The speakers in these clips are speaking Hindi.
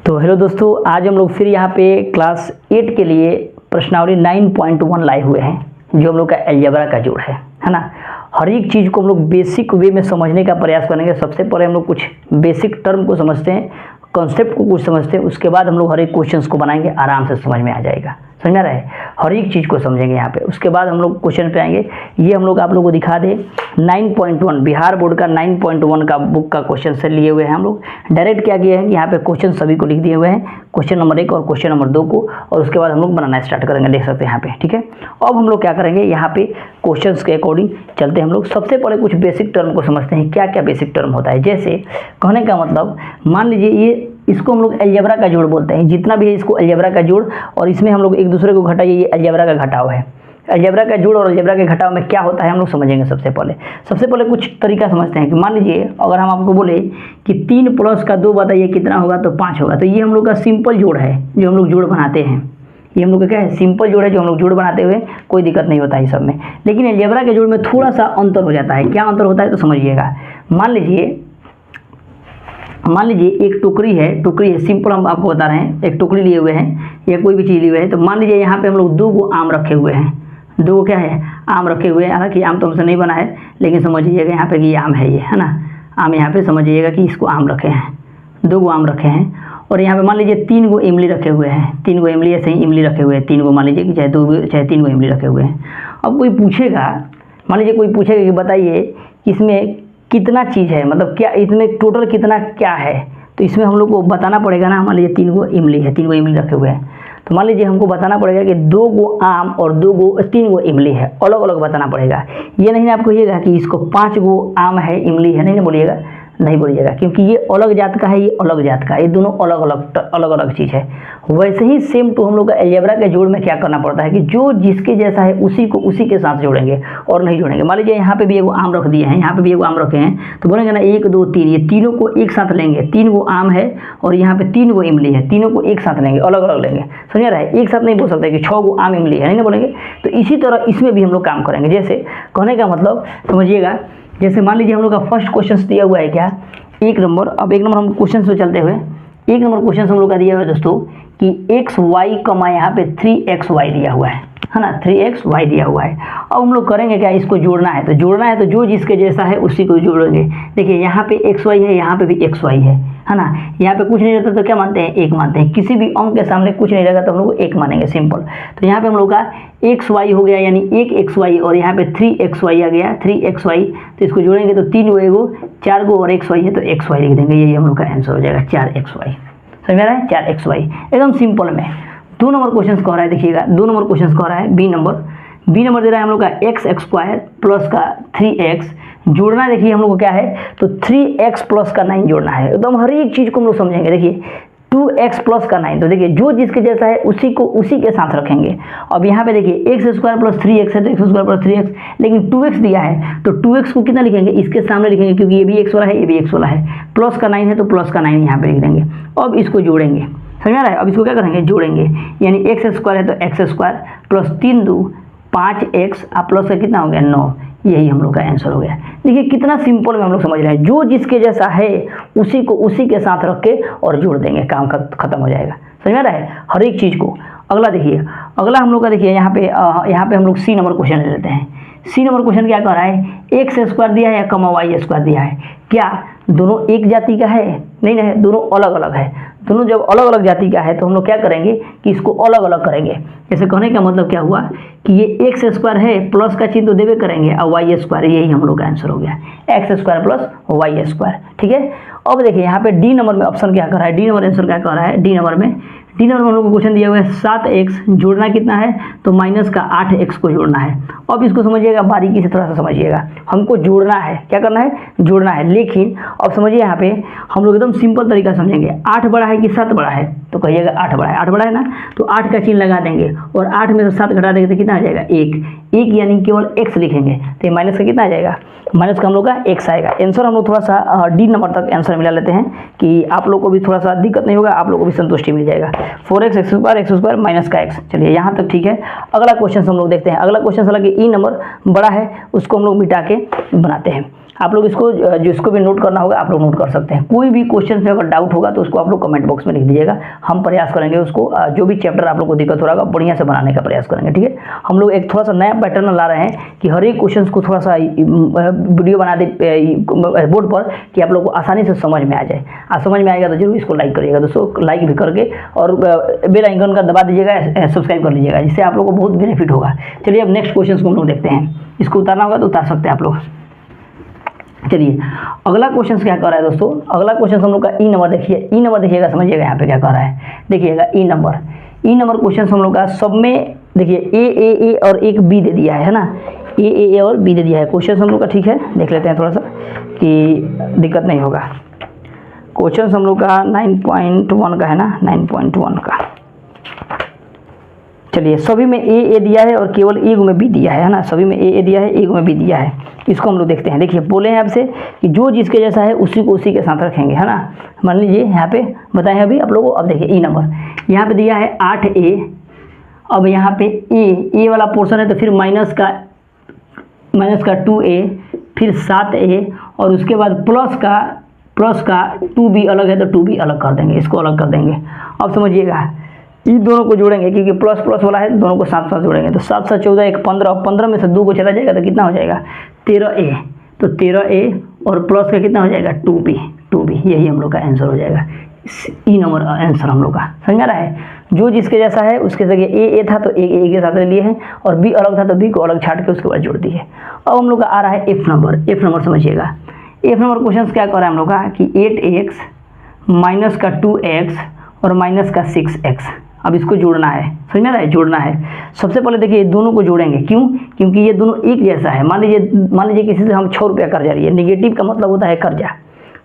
तो हेलो दोस्तों, आज हम लोग फिर यहाँ पे क्लास 8 के लिए प्रश्नावली 9.1 लाए हुए हैं, जो हम लोग का अलजेब्रा का जोड़ है ना। हर एक चीज़ को हम लोग बेसिक वे में समझने का प्रयास करेंगे। सबसे पहले हम लोग कुछ बेसिक टर्म को समझते हैं, कॉन्सेप्ट को कुछ समझते हैं, उसके बाद हम लोग हर एक क्वेश्चंस को बनाएंगे, आराम से समझ में आ जाएगा। समझ में आ रहा है? हर एक चीज़ को समझेंगे यहाँ पे। उसके बाद हम लोग क्वेश्चन पे आएंगे। ये हम लोग आप लोगों को दिखा दें 9.1 बिहार बोर्ड का 9.1 का बुक का क्वेश्चन से लिए हुए हैं। हम लोग डायरेक्ट क्या किए हैं कि यहाँ पे क्वेश्चन सभी को लिख दिए हुए हैं, क्वेश्चन नंबर 1 और क्वेश्चन नंबर 2 को, और उसके बाद हम लोग बनाना स्टार्ट करेंगे। देख सकते हैं यहाँ पे, ठीक है। अब हम लोग क्या करेंगे, यहाँ पे क्वेश्चंस के अकॉर्डिंग चलते हैं। हम लोग सबसे पहले कुछ बेसिक टर्म को समझते हैं, क्या क्या बेसिक टर्म होता है। जैसे कहने का मतलब, मान लीजिए ये इसको हम लोग अलजेब्रा का जोड़ बोलते हैं, जितना भी है इसको अलजेब्रा का जोड़, और इसमें हम लोग एक दूसरे को घटाइए, ये अलजेब्रा का घटाव है। अलजेब्रा का जोड़ और अलजेब्रा के घटाव में क्या होता है हम लोग समझेंगे। सबसे पहले कुछ तरीका समझते हैं कि मान लीजिए अगर हम आपको बोले कि 3 + का 2 बताइए कितना होगा, तो 5 होगा। तो ये हम लोग का सिंपल जोड़ है, जो हम लोग जोड़ बनाते हैं। ये हम लोग का क्या है, सिंपल जोड़ है, जो हम लोग जोड़ बनाते हुए कोई दिक्कत नहीं होता है सब में। लेकिन अलजेब्रा के जोड़ में थोड़ा सा अंतर हो जाता है। क्या अंतर होता है तो समझिएगा। मान लीजिए एक टोकरी है, सिंपल हम आपको बता रहे हैं। एक टोकरी लिए हुए हैं या कोई भी चीज़ लिए हुए हैं, तो मान लीजिए यहाँ पे हम लोग 2 गो आम रखे हुए हैं। 2 गो क्या है, आम रखे हुए हैं। हालांकि आम तो हमसे नहीं बना है, लेकिन समझिएगा यहाँ पे कि ये आम है, ये है ना आम। यहाँ पे समझिएगा कि इसको आम रखे हैं, 2 गो आम रखे हैं। और यहाँ पे मान लीजिए 3 गो इमली रखे हुए हैं, 3 गो इमली ऐसे ही इमली रखे हुए हैं। 3 गो मान लीजिए कि चाहे 2 चाहे 3 गो इमली रखे हुए हैं। अब कोई पूछेगा, मान लीजिए कोई पूछेगा कि बताइए इसमें कितना चीज़ है, मतलब क्या इसमें टोटल कितना क्या है, तो इसमें हम लोग को बताना पड़ेगा ना। मान लीजिए 3 गो इमली है, 3 गो इमली रखे हुए हैं, तो मान लीजिए हमको बताना पड़ेगा कि 2 गो आम और 3 गो इमली है, अलग अलग बताना पड़ेगा। ये नहीं आपको कहिएगा कि इसको 5 गो आम है इमली है, नहीं बोलिएगा, नहीं बोलिएगा, क्योंकि ये अलग जात का है, ये अलग जात का है, ये दोनों अलग अलग चीज़ है। वैसे ही सेम तो हम लोग का अलजेब्रा के जोड़ में क्या करना पड़ता है कि जो जिसके जैसा है उसी को उसी के साथ जोड़ेंगे और नहीं जोड़ेंगे। मान लीजिए यहाँ पे भी एगो आम रख दिए हैं, यहाँ पे भी एगो आम रखे हैं, तो बोलेंगे ना 1 2 3, ये तीनों को एक साथ लेंगे। 3 गो आम है और यहाँ पे 3 गो इमली है, तीनों को एक साथ लेंगे, अलग अलग लेंगे। समझ रहा है? एक साथ नहीं बोल सकते कि 6 गो आम इमली है, नहीं ना बोलेंगे। तो इसी तरह इसमें भी हम लोग काम करेंगे। जैसे कहने का मतलब समझिएगा, जैसे मान लीजिए हम लोग का फर्स्ट क्वेश्चन दिया हुआ है क्या, 1 नंबर। अब 1 नंबर हम क्वेश्चन से चलते हुए 1 नंबर क्वेश्चन हम लोग का दिया हुआ है दोस्तों कि xy कमा यहाँ पे 3xy दिया हुआ है ना, 3xy दिया हुआ है। अब हम लोग करेंगे क्या, इसको जोड़ना है। तो जो जिसके जैसा है उसी को जोड़ेंगे। देखिए यहाँ पे xy है, यहाँ पे भी xy है ना। यहाँ पे कुछ नहीं रहता तो क्या मानते हैं, 1 मानते हैं। किसी भी अंक के सामने कुछ नहीं रहेगा तो हम लोग 1 मानेंगे, सिंपल। तो यहाँ पे हम लोग का xy हो गया, यानी 1 xy, और यहाँ पे 3xy आ गया, 3xy। तो इसको जोड़ेंगे तो 3 गो एगो 4 गो और xy है, तो xy लिख देंगे। यही हम लोग का आंसर हो जाएगा, 4xy। समझ में आ रहा है? 4xy एकदम सिंपल में। 2 नंबर क्वेश्चन कह रहा है, देखिएगा 2 नंबर क्वेश्चन कह रहा है, बी नंबर दे रहा है हम लोग का x² प्लस का 3x जोड़ना है। देखिए हम लोग को क्या है, तो 3x प्लस का 9 जोड़ना है। एकदम हर एक चीज़ को हम लोग समझेंगे। देखिए 2x प्लस का 9, तो देखिए जो जिसके जैसा है उसी को उसी के साथ रखेंगे। अब यहाँ पे देखिए x² प्लस 3x है, तो x² प्लस 3x, लेकिन 2x दिया है तो 2x को कितना लिखेंगे, इसके सामने लिखेंगे, क्योंकि ये भी x वाला है, ये भी x वाला है। प्लस का 9 है तो प्लस का 9 यहाँ पे लिख देंगे। अब इसको जोड़ेंगे, समझ आ रहा है? अब इसको क्या करेंगे, जोड़ेंगे, यानी x² है तो x² प्लस 3 2 5x, प्लस का कितना हो गया 9। यही हम लोग का आंसर हो गया। देखिए कितना सिंपल में हम लोग समझ रहे हैं। जो जिसके जैसा है उसी को उसी के साथ रख के और जोड़ देंगे, काम खत्म हो जाएगा। समझ में आ रहा है हर एक चीज़ को। अगला देखिए, अगला हम लोग का देखिए यहाँ पे हम लोग सी नंबर क्वेश्चन ले लेते हैं। सी नंबर क्वेश्चन क्या कह रहा है, x² दिया है या कमा y² दिया है। क्या दोनों एक जाति का है? नहीं है, दोनों अलग अलग है। दोनों जब अलग अलग जाति का है तो हम लोग क्या करेंगे कि इसको अलग अलग करेंगे। जैसे कहने का मतलब क्या हुआ कि ये x² है, प्लस का चिन्ह तो देवे करेंगे, और y², यही हम लोग का आंसर हो गया, x² प्लस y²। ठीक है। अब देखिए यहाँ पे डी नंबर में ऑप्शन क्या कर रहा है, डी नंबर आंसर क्या कर रहा है। डी नंबर में हम लोग को क्वेश्चन दिया हुआ है 7x, जोड़ना कितना है, तो माइनस का 8x को जोड़ना है। अब इसको समझिएगा, बारीकी से थोड़ा सा समझिएगा। हमको जोड़ना है, क्या करना है, जोड़ना है। लेकिन अब समझिए यहाँ पे हम लोग एकदम सिंपल तरीका समझेंगे। 8 बड़ा है कि 7 बड़ा है, तो कहिएगा 8 बड़ा है। 8 बड़ा है ना, तो 8 का चिन्ह लगा देंगे, और 8 में से 7 घटा देंगे तो कितना आ जाएगा, 1 यानी केवल x लिखेंगे, तो ये माइनस का कितना आ जाएगा, माइनस का हम लोग का x आएगा। आंसर हम लोग थोड़ा सा डी नंबर तक आंसर मिला लेते हैं कि आप लोग को भी थोड़ा सा दिक्कत नहीं होगा, आप लोग को भी संतुष्टि मिल जाएगा। 4x x² माइनस का x। चलिए यहाँ तक ठीक है। अगला क्वेश्चन हम लोग देखते हैं। अगला क्वेश्चन हालांकि ई नंबर बड़ा है, उसको हम लोग मिटा के बनाते हैं। आप लोग इसको जिसको भी नोट करना होगा आप लोग नोट कर सकते हैं। कोई भी क्वेश्चन में अगर डाउट होगा तो उसको आप लोग कमेंट बॉक्स में लिख दीजिएगा, हम प्रयास करेंगे उसको जो भी चैप्टर आप लोग को दिक्कत हो रहा होगा बढ़िया से बनाने का प्रयास करेंगे, ठीक है। हम लोग एक थोड़ा सा नया पैटर्न ला रहे हैं कि हर एक क्वेश्चन को थोड़ा सा वीडियो बना दे बोर्ड पर कि आप लोग को आसानी से समझ में आ जाए। समझ में आएगा तो जरूर इसको लाइक करिएगा दोस्तों, लाइक भी करके और बेल आइकन का दबा दीजिएगा, सब्सक्राइब कर लीजिएगा, जिससे आप लोग को बहुत बेनिफिट होगा। चलिए अब नेक्स्ट क्वेश्चन को हम लोग देखते हैं, इसको उतारना होगा तो उतार सकते हैं आप लोग। चलिए अगला क्वेश्चन क्या कर रहा है दोस्तों, अगला क्वेश्चन हम लोग का ई नंबर देखिए, ई नंबर देखिएगा, समझिएगा यहाँ पे क्या कर रहा है, देखिएगा ई नंबर क्वेश्चन हम लोग का सब में देखिए ए और एक बी दे दिया है ना, ए और बी दे दिया है क्वेश्चन हम लोग का, ठीक है। देख लेते हैं थोड़ा सा कि दिक्कत नहीं होगा। क्वेश्चन हम लोग का 9.1 का है ना, 9.1 का। चलिए सभी में ए दिया है और केवल एक में बी दिया है ना, सभी में ए दिया है, एक में बी दिया है। इसको हम लोग देखते हैं। देखिए बोले हैं आपसे कि जो जिसके जैसा है उसी को उसी के साथ रखेंगे, है ना। मान लीजिए यहाँ पे बताएं अभी आप लोगों को। अब देखिए ई नंबर यहाँ पे दिया है 8A, अब यहाँ पे ए वाला पोर्शन है तो फिर माइनस का 2A, फिर 7A और उसके बाद प्लस का 2B अलग है तो 2B अलग कर देंगे, इसको अलग कर देंगे। अब समझिएगा इन दोनों को जोड़ेंगे क्योंकि प्लस वाला है, दोनों को साथ साथ जोड़ेंगे तो 7 7 14 1 15 में से 2 को चला जाएगा तो कितना हो जाएगा 13A, तो 13A और प्लस का कितना हो जाएगा 2B, यही हम लोग का आंसर हो जाएगा, ई नंबर आंसर हम लोग का। समझ में आ रहा है, जो जिसके जैसा है उसके जगह ए था तो ए के साथ ले लिए हैं और बी अलग था तो बी को अलग छाट के उसके बाद जोड़ दिए। अब हम लोग का आ रहा है एफ नंबर समझिएगा। एफ नंबर क्वेश्चन क्या कर रहा है हम लोग का कि 8x माइनस का 2x और माइनस का 6x, अब इसको जोड़ना है, समझ में आ रहा है, जोड़ना है। सबसे पहले देखिए दोनों को जोड़ेंगे, क्यों, क्योंकि ये दोनों एक जैसा है। मान लीजिए किसी से हम 6 रुपया कर्जा लिए, निगेटिव का मतलब होता है कर्जा,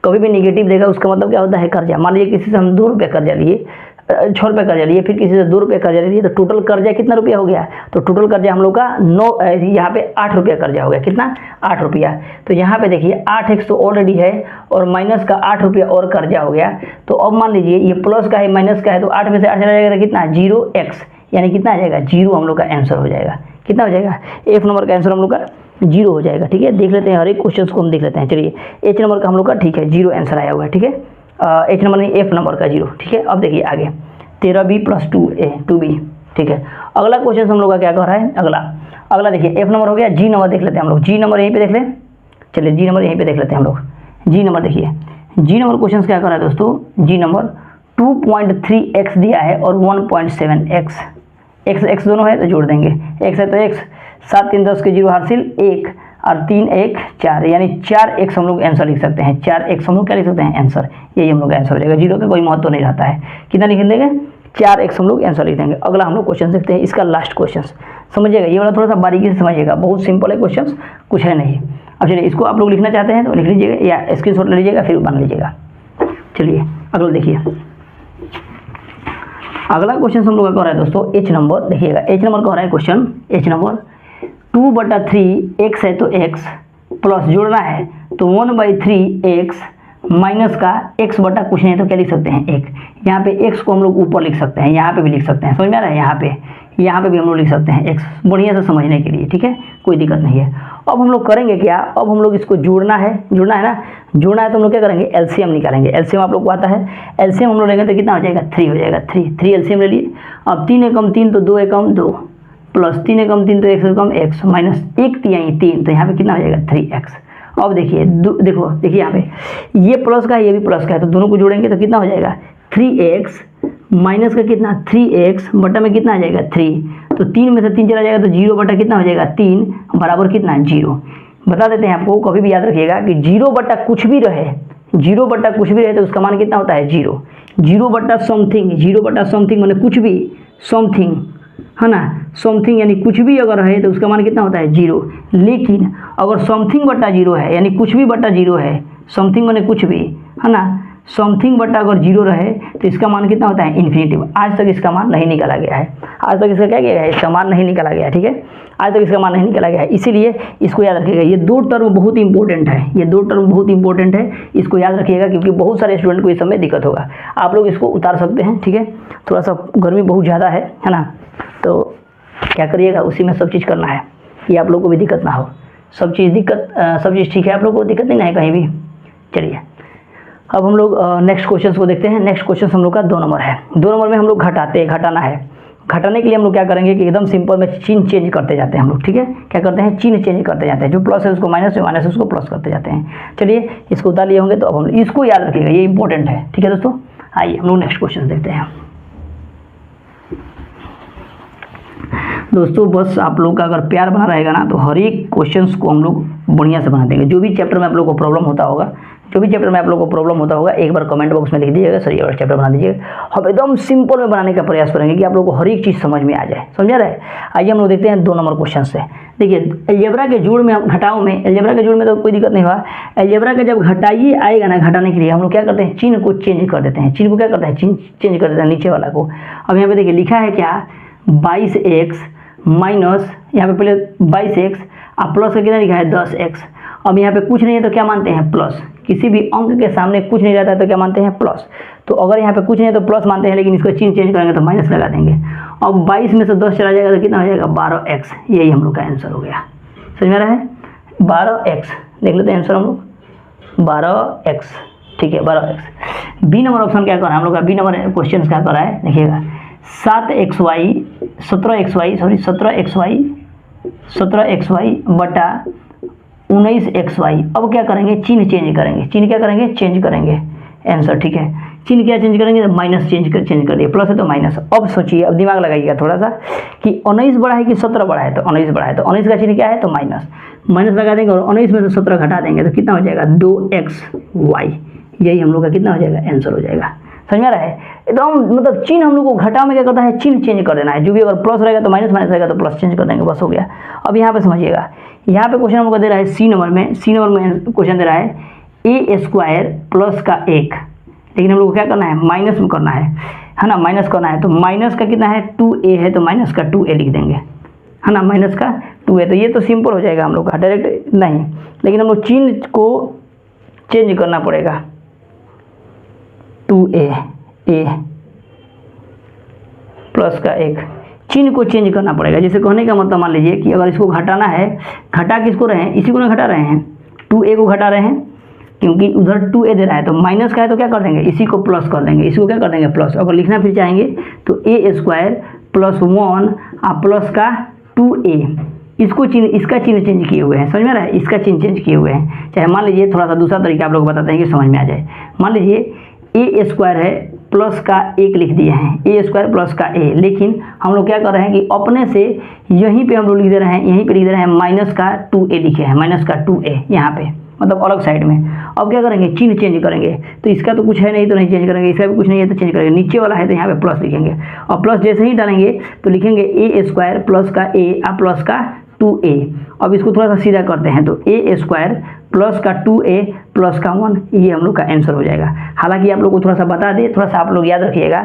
कभी भी निगेटिव देगा उसका मतलब क्या होता है कर्जा। मान लीजिए किसी से हम 2 रुपया कर्जा लिए, 6 रुपये कर्जा लिए, फिर किसी से 2 रुपये कर्जा लिए तो टोटल कर्जा कितना रुपया हो गया, तो टोटल कर्जा हम लोग का 9 यहाँ पे 8 रुपया कर्जा हो गया, कितना 8 रुपया। तो यहाँ पे देखिए 8x तो ऑलरेडी है और माइनस का 8 रुपया और कर्जा हो गया। तो अब मान लीजिए ये प्लस का है माइनस का है तो 8 में से 8 चला जाएगा तो कितना 0x, यानी कितना आ जाएगा 0 हम लोग का आंसर हो जाएगा। कितना हो जाएगा एफ नंबर का आंसर हम लोग का 0 हो जाएगा, ठीक है। देख लेते हैं हर एक क्वेश्चन को हम देख लेते हैं। चलिए एच नंबर का हम लोग का ठीक है 0 आंसर आया हुआ है, ठीक है। एच नंबर नहीं एफ नंबर का 0, ठीक है। अब देखिए आगे 13B प्लस 2B, ठीक है। अगला क्वेश्चन हम लोग का क्या कर रहा है, अगला देखिए एफ नंबर हो गया, जी नंबर देख लेते हैं हम लोग। जी नंबर यहीं पे देख लें, चलिए जी नंबर यहीं पे देख लेते हैं हम लोग। जी नंबर देखिए, जी नंबर क्वेश्चन क्या कर रहा है दोस्तों, जी नंबर 2.3x दिया है और 1.7x, x दोनों है तो जोड़ देंगे, x है तो x, 7 3 10 के 0 हासिल 1 और 3 1 4, यानी 4x हम लोग आंसर लिख सकते हैं। 4x हम लोग क्या लिख सकते हैं आंसर, यही हम लोग आंसर हो जाएगा। 0 का कोई महत्व नहीं रहता है, कितना लिख देंगे 4x हम लोग आंसर लिख देंगे। अगला हम लोग क्वेश्चन देखते हैं, इसका लास्ट क्वेश्चन समझिएगा, ये वाला थोड़ा सा बारीकी से समझिएगा, बहुत सिंपल है क्वेश्चन, कुछ है नहीं। अब चलिए इसको आप लोग लिखना चाहते हैं तो लिख लीजिएगा या स्क्रीनशॉट ले लीजिएगा फिर बना लीजिएगा। चलिए अगला देखिए, अगला क्वेश्चन हम लोग का रहा है दोस्तों एच नंबर, देखिएगा एच नंबर का हो रहा है क्वेश्चन, एच नंबर 2/3 x है तो x प्लस जोड़ना है तो 1/3x माइनस का x बटा कुछ नहीं तो क्या लिख सकते हैं 1। यहाँ पे x को हम लोग ऊपर लिख सकते हैं, यहाँ पे भी लिख सकते हैं, समझ में आ रहा है, यहाँ पे भी हम लोग लिख सकते हैं x, बढ़िया से समझने के लिए, ठीक है, कोई दिक्कत नहीं है। अब हम लोग करेंगे क्या, अब हम लोग इसको जोड़ना है ना, जोड़ना है तो हम लोग क्या करेंगे एलसीएम निकालेंगे। एलसीएम आप लोग को आता है, एलसीएम हम लोग लेंगे तो कितना हो जाएगा 3 हो जाएगा, 3 एलसीएम ले लिए। अब 3 एकम 3 तो 2 एकम 2 प्लस 3 एकम 3 तो 1 एकम x माइनस 1 3 3 तो यहाँ पे कितना हो जाएगा 3x। अब देखिए देखिए यहाँ पे ये प्लस का है ये भी प्लस का है तो दोनों को जोड़ेंगे तो कितना हो जाएगा 3x माइनस का कितना 3x बटा में कितना आ जाएगा 3, तो 3 में से 3 चला जाएगा तो 0 बटा कितना हो जाएगा 3 बराबर कितना 0। बता देते हैं आपको, कभी भी याद रखिएगा कि 0 बटा कुछ भी रहे, 0 बटा कुछ भी रहे तो उसका मान कितना होता है 0। 0 बटा समथिंग, 0 बटा समथिंग मैंने कुछ भी, समथिंग है ना, समथिंग यानी कुछ भी अगर है तो उसका मान कितना होता है 0। लेकिन अगर समथिंग बटा 0 है यानी कुछ भी बटा 0 है, समथिंग मैंने कुछ भी है ना, समथिंग बटा अगर 0 रहे तो इसका मान कितना होता है इन्फिनिटिव। आज तक इसका मान नहीं निकाला गया है, आज तक इसका क्या गया है, इसका मान नहीं निकाला गया है, ठीक है, आज तक इसका मान नहीं निकाला गया है। इसीलिए इसको याद रखिएगा, ये 2 टर्म बहुत इंपॉर्टेंट है, ये 2 टर्म बहुत इंपॉर्टेंट है, इसको याद रखिएगा क्योंकि बहुत सारे स्टूडेंट को इस समय दिक्कत होगा। आप लोग इसको उतार सकते हैं, ठीक है, थोड़ा सा गर्मी बहुत ज़्यादा है ना, तो क्या करिएगा उसी में सब चीज़ करना है कि आप लोग को भी दिक्कत ना हो। सब चीज़ ठीक है, आप लोग को दिक्कत नहीं है कहीं भी। चलिए अब हम लोग नेक्स्ट क्वेश्चन को देखते हैं। नेक्स्ट क्वेश्चन हम लोग का 2 नंबर है। 2 नंबर में हम लोग घटाना है। घटाने के लिए हम लोग क्या करेंगे कि एकदम सिंपल में चिन्ह चेंज करते जाते हैं हम लोग, ठीक है। क्या करते हैं, चिन्ह चेंज करते जाते हैं, जो प्लस है उसको माइनस, जो माइनस है उसको प्लस करते जाते हैं। चलिए इसको उतार लिए होंगे तो अब हम इसको याद रखिएगा, ये इंपॉर्टेंट है, ठीक है दोस्तों। आइए हम लोग नेक्स्ट क्वेश्चन देखते हैं। दोस्तों बस आप लोग का अगर प्यार बना रहेगा ना तो हर एक क्वेश्चंस को हम लोग बढ़िया से बना देंगे। जो भी चैप्टर में आप लोग को प्रॉब्लम होता होगा, एक बार कमेंट बॉक्स में लिख दीजिएगा, सर ये वाला चैप्टर बना दीजिएगा। हम एकदम सिंपल में बनाने का प्रयास करेंगे कि आप लोग को हर एक चीज़ समझ में आ जाए, समझा रहे। आइए हम लोग देखते हैं 2 नंबर क्वेश्चन से। देखिए अलजेब्रा के जोड़ में, घटाओ में, अलजेब्रा के जोड़ में तो कोई दिक्कत नहीं हुआ। अलजेब्रा का जब घटाइए आएगा ना, घटाने के लिए हम लोग क्या करते हैं, चिन्ह को चेंज कर देते हैं। चिन्ह को क्या करते हैं, चिन्ह चेंज कर देते हैं नीचे वाला को। अब यहाँ पे देखिए लिखा है क्या, 22x माइनस, यहाँ पे पहले 22x और प्लस का कितना लिखा है 10x। अब यहाँ पे कुछ नहीं है तो क्या मानते हैं, प्लस। किसी भी अंक के सामने कुछ नहीं रहता है तो क्या मानते हैं, प्लस। तो अगर यहाँ पे कुछ नहीं है तो प्लस मानते हैं, लेकिन इसको चिन्ह चेंज करेंगे तो माइनस लगा देंगे। अब 22 में से 10 चला जाएगा तो कितना हो जाएगा, 12x। यही हम लोग का आंसर हो गया, समझ में रहा है, 12x। देख लेते हैं आंसर हम लोग, 12x, ठीक है 12x। बी नंबर ऑप्शन क्या कर रहा है हम लोग का, बी नंबर क्वेश्चन क्या कर रहा है, देखिएगा 17xy बटा 19xy। अब क्या करेंगे, चिन्ह चेंज करेंगे। चिन्ह क्या करेंगे, चेंज करेंगे आंसर, ठीक है। चिन्ह क्या चेंज करेंगे, तो माइनस चेंज कर दिए, प्लस है तो माइनस। अब सोचिए, अब दिमाग लगाइएगा थोड़ा सा कि 19 बड़ा है कि 17 बड़ा है, तो 19 बड़ा है, तो 19 का चिन्ह क्या है, तो माइनस लगा देंगे और 19 में से 17 घटा देंगे तो कितना हो जाएगा, 2xy। यही हम लोग का कितना हो जाएगा, आंसर हो जाएगा, समझ में आ रहा है एकदम। मतलब चिन्ह हम लोग को घटाव में क्या करता है, चिन्ह चेंज कर देना है। जो भी अगर प्लस रहेगा तो माइनस, माइनस रहेगा तो प्लस, चेंज कर देंगे, बस हो गया। अब यहाँ पे समझिएगा, यहाँ पे क्वेश्चन हमको दे रहा है सी नंबर में क्वेश्चन दे रहा है a² प्लस का 1, लेकिन हम लोग को क्या करना है, माइनस में करना है ना, माइनस करना है। तो माइनस का कितना है, 2a है, तो माइनस का 2a लिख देंगे, है ना, माइनस का 2a। तो ये तो सिंपल हो जाएगा हम लोग का, डायरेक्ट नहीं, लेकिन हम लोग चिन्ह को चेंज करना पड़ेगा। 2a प्लस का 1, चिन्ह को चेंज करना पड़ेगा। जैसे कहने का मतलब मान लीजिए कि अगर इसको घटाना है, घटा किसको रहे हैं, इसी को ना घटा रहे हैं, 2a को घटा रहे हैं, क्योंकि उधर 2a दे रहा है। तो माइनस का है तो क्या कर देंगे, इसी को प्लस कर देंगे, इसी को क्या कर देंगे, प्लस। अगर लिखना फिर चाहेंगे तो a² प्लस 1 और प्लस का 2a, इसका चिन्ह चेंज किए हुए हैं, समझ में आ रहा है, इसका चिन्ह चेंज किए हुए हैं। चाहे मान लीजिए थोड़ा सा दूसरा तरीका आप लोग बताते हैं कि समझ में आ जाए। मान लीजिए a² है, प्लस का 1 लिख दिए हैं, a² प्लस का a, लेकिन हम लोग क्या कर रहे हैं कि अपने से यहीं पे हम लोग लिख दे रहे हैं, यहीं पे लिख दे रहे हैं माइनस का 2a लिखे हैं, माइनस का 2a यहाँ पे, मतलब अलग साइड में। अब क्या करेंगे, चिन्ह चेंज करेंगे। तो इसका तो कुछ है नहीं तो नहीं चेंज करेंगे, इसका भी कुछ नहीं है तो चेंज करेंगे। नीचे वाला है तो यहाँ पे प्लस लिखेंगे, और प्लस जैसे ही डालेंगे तो लिखेंगे a² प्लस का a और प्लस का 2a। अब इसको थोड़ा सा सीधा करते हैं तो a² प्लस का 2a प्लस का 1, ये हम लोग का आंसर हो जाएगा। हालांकि आप लोग को थोड़ा सा बता दें, थोड़ा सा आप लोग याद रखिएगा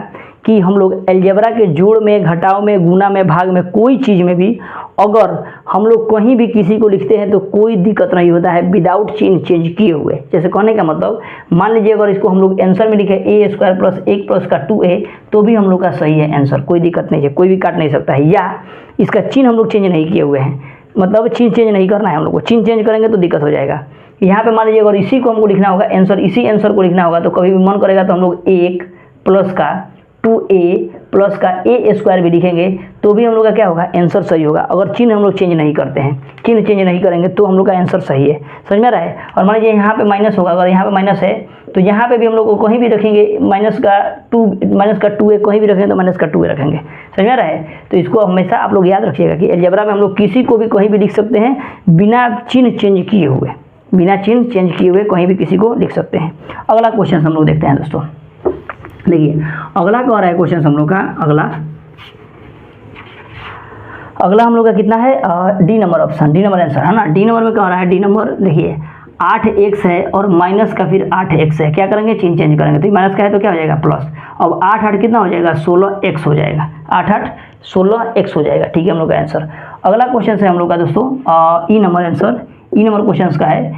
कि हम लोग अलजेब्रा के जोड़ में, घटाव में, गुना में, भाग में, कोई चीज़ में भी अगर हम लोग कहीं भी किसी को लिखते हैं तो कोई दिक्कत नहीं होता है विदाउट चिन्ह चेंज किए हुए। जैसे कहने का मतलब मान लीजिए अगर इसको हम लोग आंसर में लिखे a² प्लस 1 प्लस का 2a, तो भी हम लोग का सही है आंसर, कोई दिक्कत नहीं है, कोई भी काट नहीं सकता है। या इसका चिन्ह हम लोग चेंज नहीं किए हुए हैं, मतलब चिन्ह चेंज नहीं करना है हम लोग को। चिन्ह चेंज करेंगे तो दिक्कत हो जाएगा। यहाँ पे मान लीजिए अगर इसी को हमको लिखना होगा आंसर, इसी आंसर को लिखना होगा तो कभी भी मन करेगा तो हम लोग 1 प्लस का 2a प्लस का a² भी लिखेंगे तो भी हम लोग का क्या होगा, आंसर सही होगा। अगर चिन्ह हम लोग चेंज नहीं करते हैं, चिन्ह चेंज नहीं करेंगे तो हम लोग का आंसर सही है, समझ में आ रहा है। और मान लीजिए यहाँ पे माइनस होगा, अगर यहाँ पे माइनस है तो यहाँ पे भी हम लोग को कहीं भी रखेंगे माइनस का 2a, कहीं भी रखेंगे तो माइनस का 2a रखेंगे, समझ में आ रहा है। तो इसको हमेशा आप लोग याद रखिएगा कि अलजेब्रा में हम लोग किसी को भी कहीं भी लिख सकते हैं बिना चिन्ह चेंज किए हुए, बिना चिन्ह चेंज किए हुए कहीं भी किसी को लिख सकते हैं। अगला क्वेश्चन हम लोग देखते हैं दोस्तों। देखिए अगला क्या रहा है क्वेश्चन हम लोग का, अगला हम लोग का कितना है, D number option, D number answer है ना। डी नंबर में क्या हो रहा है, डी नंबर देखिए 8x है और माइनस का फिर 8x है, क्या करेंगे, चिन्ह चेंज करेंगे। तो माइनस का है तो क्या हो जाएगा, प्लस। अब 8 कितना हो जाएगा, 16x हो जाएगा, 8 16x हो जाएगा, ठीक है हम लोग का आंसर। अगला क्वेश्चन है हम लोग का दोस्तों ई नंबर आंसर, ई नंबर क्वेश्चन का है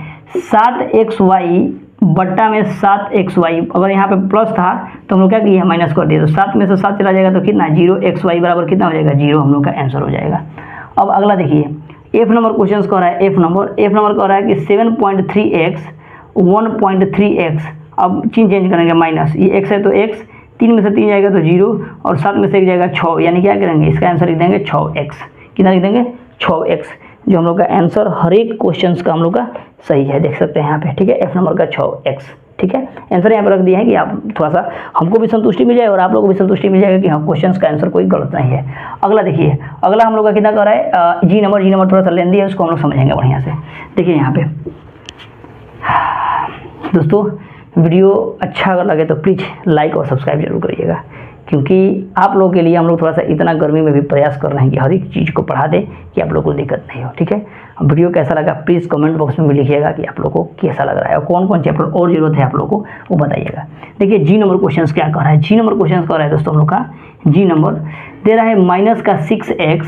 7xy बट्टा में 7xy। अगर यहाँ पे प्लस था तो हम लोग क्या किए, माइनस कर दिए, तो 7 में से 7 चला जाएगा तो कितना, 0xy बराबर कितना हो जाएगा, 0 हम लोग का आंसर हो जाएगा। अब अगला देखिए एफ नंबर क्वेश्चन कह रहा है, एफ नंबर कह रहा है कि 7.3x 1.3x, अब चिन्ह चेंज करेंगे माइनस, ये x है तो x, 3 में से 3 जाएगा तो 0 और 7 में से 1 जाएगा 6, यानी क्या करेंगे इसका आंसर लिख देंगे 6x। कितना लिख देंगे 6x, जो हम लोग का आंसर हर एक क्वेश्चन का हम लोग का सही है, देख सकते हैं यहाँ पे, ठीक है, एफ नंबर का 6x, ठीक है। आंसर यहाँ पर रख दिया है कि आप थोड़ा सा हमको भी संतुष्टि मिल जाए और आप लोगों को भी संतुष्टि मिल जाएगा कि हाँ क्वेश्चन का आंसर कोई गलत नहीं है। अगला देखिए, अगला हम लोग का कितना कर रहा है, जी नंबर थोड़ा सा लेंदी है, उसको हम लोग समझेंगे बढ़िया से। देखिए यहाँ पे दोस्तों, वीडियो अच्छा अगर लगे तो प्लीज़ लाइक और सब्सक्राइब जरूर करिएगा, क्योंकि आप लोगों के लिए हम लोग थोड़ा सा इतना गर्मी में भी प्रयास कर रहे हैं कि हर एक चीज़ को पढ़ा दें कि आप लोगों को दिक्कत नहीं हो, ठीक है। वीडियो कैसा लगा प्लीज़ कमेंट बॉक्स में भी लिखिएगा कि आप लोगों को कैसा लग रहा है और कौन कौन चैप्टर और जरूरत है आप लोगों को वो बताइएगा। देखिए जी नंबर क्वेश्चन क्या कर रहा है, जी नंबर क्वेश्चन कर रहा है दोस्तों हम लोग का, जी नंबर दे रहा है माइनस का 6x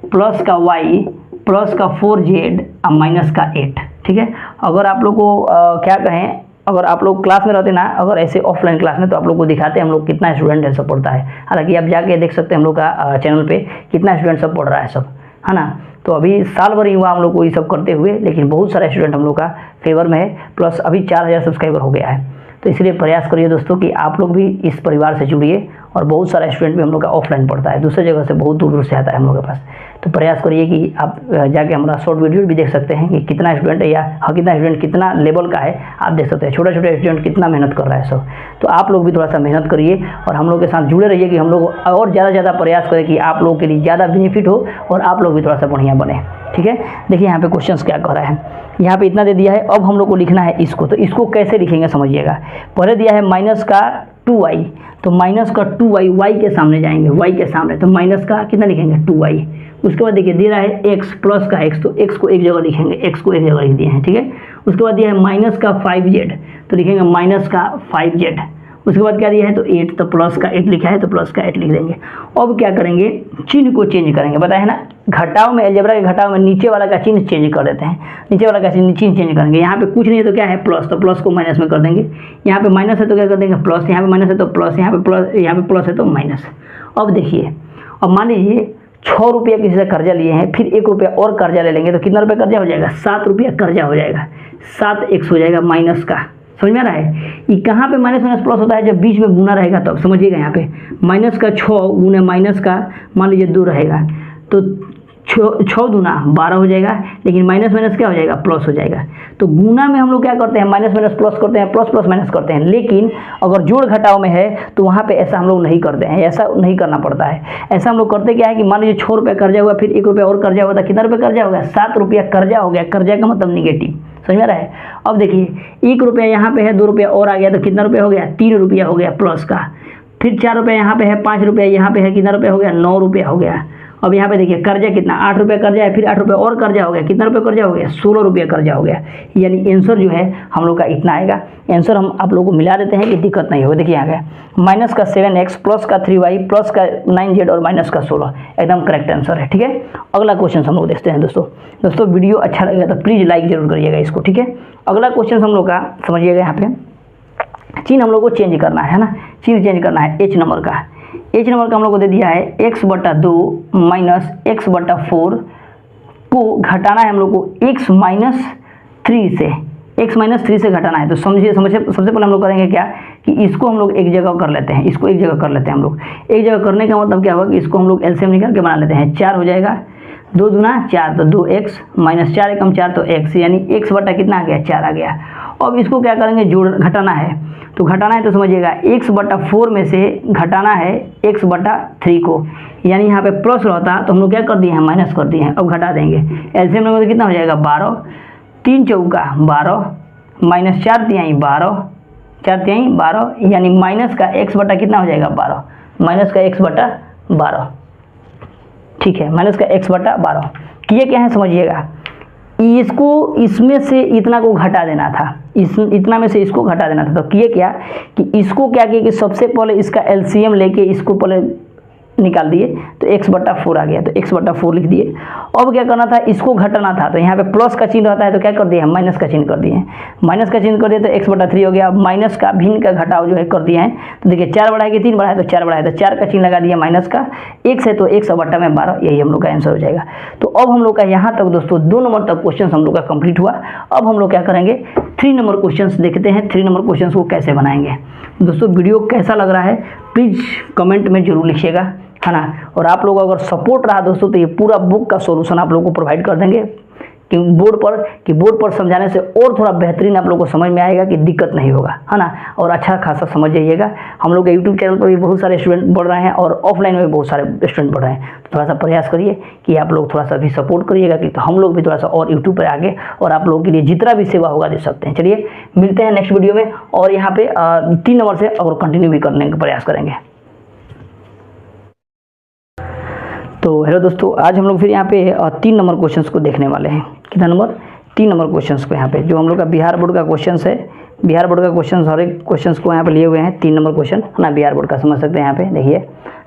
प्लस का y प्लस का 4z और माइनस का 8, ठीक है। अगर आप लोग को क्या कहें, अगर आप लोग क्लास में रहते ना, अगर ऐसे ऑफलाइन क्लास में, तो आप लोग को दिखाते हैं हम लोग कितना स्टूडेंट है सब पढ़ता है। हालांकि आप जाके देख सकते हैं हम लोग का चैनल पे कितना स्टूडेंट सब पढ़ रहा है सब, है ना। तो अभी साल भर ही हुआ हम लोग को ये सब करते हुए, लेकिन बहुत सारे स्टूडेंट हम लोग का फेवर में है, प्लस अभी 4000 सब्सक्राइबर हो गया है। तो इसलिए प्रयास करिए दोस्तों कि आप लोग भी इस परिवार से जुड़िए, और बहुत सारा स्टूडेंट भी हम लोग का ऑफलाइन पढ़ता है, दूसरे जगह से बहुत दूर दूर से आता है हम लोग के पास। तो प्रयास करिए कि आप जाके हमारा शॉर्ट वीडियो भी देख सकते हैं कि कितना स्टूडेंट है, या कितना स्टूडेंट कितना लेवल का है, आप देख सकते हैं छोटा छोटा स्टूडेंट कितना मेहनत कर रहा है सब। तो आप लोग भी थोड़ा सा मेहनत करिए और हम लोग के साथ जुड़े रहिए कि हम लोग और ज़्यादा प्रयास करें कि आप लोगों के लिए ज़्यादा बेनिफिट हो और आप लोग भी थोड़ा सा बढ़िया बने, ठीक है। देखिए यहाँ पे क्वेश्चंस क्या कह रहा है, यहाँ पे इतना दे दिया है, अब हम लोग को लिखना है इसको। तो इसको कैसे लिखेंगे समझिएगा, पहले दिया है माइनस का 2y, तो माइनस का 2y, y के सामने जाएंगे, y के सामने, तो माइनस का कितना लिखेंगे 2y। उसके बाद देखिए दे रहा है x प्लस का x, तो x को एक जगह लिखेंगे, x को एक जगह लिख दिए हैं, ठीक है। उसके बाद दिया है माइनस का 5z, तो लिखेंगे माइनस का 5z। उसके बाद क्या दिया है तो 8, तो प्लस का 8 लिखा है तो प्लस का 8 लिख देंगे। अब क्या करेंगे, चिन्ह को चेंज करेंगे, बताया है ना, घटाव में, अलजेब्रा के घटाव में नीचे वाला का चिन्ह चेंज कर देते हैं, नीचे वाला का चिन्ह चेंज करेंगे। यहाँ पे कुछ नहीं है तो क्या है प्लस, तो प्लस को माइनस में कर देंगे। यहाँ पे माइनस है तो क्या कर देंगे प्लस, यहाँ पे माइनस है तो प्लस, यहाँ पे प्लस है तो माइनस। अब देखिए, अब मान लीजिए 6 रुपया किसी से कर्जा लिए हैं, फिर 1 रुपया और कर्जा ले लेंगे, तो कितना रुपया कर्जा हो जाएगा, 7 रुपया कर्जा हो जाएगा, 7x हो जाएगा माइनस का। समझ में आ रहा है, ये कहाँ पे माइनस माइनस प्लस होता है, जब बीच में गुना रहेगा तब। समझिएगा यहाँ पे माइनस का 6 गुने माइनस का मान लीजिए 2 रहेगा, तो 6 दूना 12 हो जाएगा, लेकिन माइनस माइनस क्या हो जाएगा प्लस हो जाएगा। तो गुना में हम लोग क्या करते हैं, माइनस माइनस प्लस करते हैं, प्लस प्लस माइनस करते हैं। लेकिन अगर जोड़ घटाव में है तो वहाँ पे ऐसा हम लोग नहीं करते हैं, ऐसा नहीं करना पड़ता है। ऐसा हम लोग करते क्या है कि मान लीजिए 6 रुपया कर्जा हुआ, फिर 1 रुपया और कर्जा हुआ, था कितना रुपया कर्जा हो गया, 7 रुपया कर्जा हो गया। कर्जा का मतलब निगेटिव, समझ में आ रहा है। अब देखिए 1 रुपया यहाँ पे है, 2 रुपया और आ गया, तो कितना रुपया हो गया, 3 रुपया हो गया प्लस का। फिर 4 रुपया यहाँ पे है, 5 रुपया यहाँ पे है, कितना रुपया हो गया, 9 रुपया हो गया। अब यहाँ पे देखिए कर्जा कितना, 8 रुपया कर्जा है, फिर 8 रुपया और कर्जा हो गया, कितना रुपया कर्जा हो गया, 16 रुपया कर्जा हो गया। यानी आंसर जो है हम लोग का इतना आएगा। आंसर हम आप लोगों को मिला देते हैं कि दिक्कत नहीं हो। देखिए यहाँ पे माइनस का 7x प्लस का 3y प्लस का 9z और माइनस का 16, एकदम करेक्ट आंसर है, ठीक है। अगला क्वेश्चन हम लोग देखते हैं दोस्तों वीडियो अच्छा लगेगा तो प्लीज़ लाइक जरूर करिएगा इसको, ठीक है। अगला क्वेश्चन हम लोग का समझिएगा, यहाँ पे चिन्ह हम लोग को चेंज करना है ना, चिन्ह चेंज करना है एच नंबर का। एच नंबर का हम लोग को दे दिया है x/2 माइनस x/4 को घटाना है हम लोग को x माइनस 3 से, x माइनस 3 से घटाना है। तो समझिए सबसे पहले हम लोग करेंगे क्या कि इसको हम लोग एक जगह कर लेते हैं, इसको एक जगह कर लेते हैं हम लोग। एक जगह करने का मतलब क्या होगा कि इसको हम लोग एलसीएम निकाल के बना लेते हैं। 4 हो जाएगा, 2 दूना 4 तो 2x माइनस 4 एकम 4 तो x, यानी x बटा कितना आ गया 4 आ गया। अब इसको क्या करेंगे, जोड़ घटाना है। तो घटाना है तो समझिएगा x/4 में से घटाना है x/3 को, यानी यहाँ पे प्लस रहता तो हम लोग क्या कर दिए हैं माइनस कर दिए हैं। अब घटा देंगे, एलसीएम में कितना हो जाएगा 12, 3 चौका 12 माइनस 4 तिहाई 12, 4 तिहाई 12, यानी माइनस का x बटा कितना हो जाएगा 12, माइनस का x/12, ठीक है, माइनस का x/12। किए क्या है समझिएगा, इसको इसमें से इतना को घटा देना था, इतना में से इसको घटा देना था। तो किए क्या कि इसको क्या किए कि सबसे पहले इसका एलसीएम लेके इसको पहले निकाल दिए तो x/4 आ गया, तो x/4 लिख दिए। अब क्या करना था, इसको घटाना था, तो यहाँ पे प्लस का चिन्ह रहता है तो क्या कर दिए हम, माइनस का चिन्ह कर दिए। माइनस का चिन्ह कर दिए तो x/3 हो गया। अब माइनस का भिन्न का घटाव जो है कर दिया है, तो देखिए 4 बढ़ा के 3 बढ़ा है तो 4 बढ़ा है तो 4 का चिन्ह लगा दिया माइनस का, x है तो 100/12, यही हम लोग का आंसर हो जाएगा। तो अब हम लोग का यहाँ तक दोस्तों 2 नंबर तक क्वेश्चन हम लोग का कंप्लीट हुआ। अब हम लोग क्या करेंगे, 3 नंबर क्वेश्चन देखते हैं, 3 नंबर क्वेश्चन को कैसे बनाएंगे। दोस्तों वीडियो कैसा लग रहा है प्लीज़ कमेंट में जरूर लिखिएगा, है ना। और आप लोग अगर सपोर्ट रहा दोस्तों तो ये पूरा बुक का सॉल्यूशन आप लोगों को प्रोवाइड कर देंगे कि बोर्ड पर समझाने से और थोड़ा बेहतरीन आप लोगों को समझ में आएगा, कि दिक्कत नहीं होगा, है ना। और अच्छा खासा समझ जाइएगा। हम लोग के यूट्यूब चैनल पर भी बहुत सारे स्टूडेंट बढ़ रहे हैं और ऑफलाइन में भी बहुत सारे स्टूडेंट बढ़ रहे हैं। तो थोड़ा सा प्रयास करिए कि आप लोग थोड़ा सा भी सपोर्ट करिएगा, कि तो हम लोग भी थोड़ा सा और यूट्यूब पर आगे और आप लोगों के लिए जितना भी सेवा होगा दे सकते हैं। चलिए मिलते हैं नेक्स्ट वीडियो में, और यहाँ पे 3 नंबर से और कंटिन्यू भी करने का प्रयास करेंगे। तो हेलो दोस्तों, आज हम लोग फिर यहाँ पे 3 नंबर क्वेश्चंस को देखने वाले हैं। कितना नंबर, 3 नंबर क्वेश्चंस को यहाँ पे, जो हम लोग का बिहार बोर्ड का क्वेश्चंस है। बिहार बोर्ड का क्वेश्चन हर एक क्वेश्चंस को यहाँ पे लिए हुए हैं, 3 नंबर क्वेश्चन, है ना। बिहार बोर्ड का समझ सकते हैं यहाँ पे देखिए,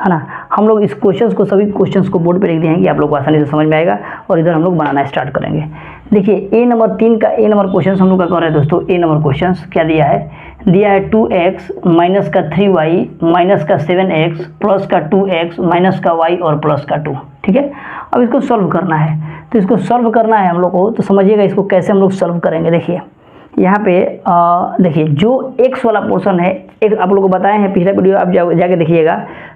है ना। हम लोग इस क्वेश्चंस को, सभी क्वेश्चंस को बोर्ड पे लिख दिए हैं कि आप लोग को आसानी से समझ में आएगा, और इधर हम लोग बनाना स्टार्ट करेंगे। देखिए A नंबर 3 का A नंबर क्वेश्चन हम लोग का कर रहे हैं दोस्तों। A नंबर क्वेश्चन क्या दिया है 2x माइनस का 3y माइनस का 7x प्लस का 2x माइनस का y और प्लस का 2, ठीक है। अब इसको सॉल्व करना है, तो इसको सॉल्व करना है हम लोग को, तो समझिएगा इसको कैसे हम लोग सॉल्व करेंगे। देखिए यहाँ पे देखिए जो x वाला पोर्शन है, एक आप लोगों को बताए हैं पिछला वीडियो, आप जाके देखिएगा,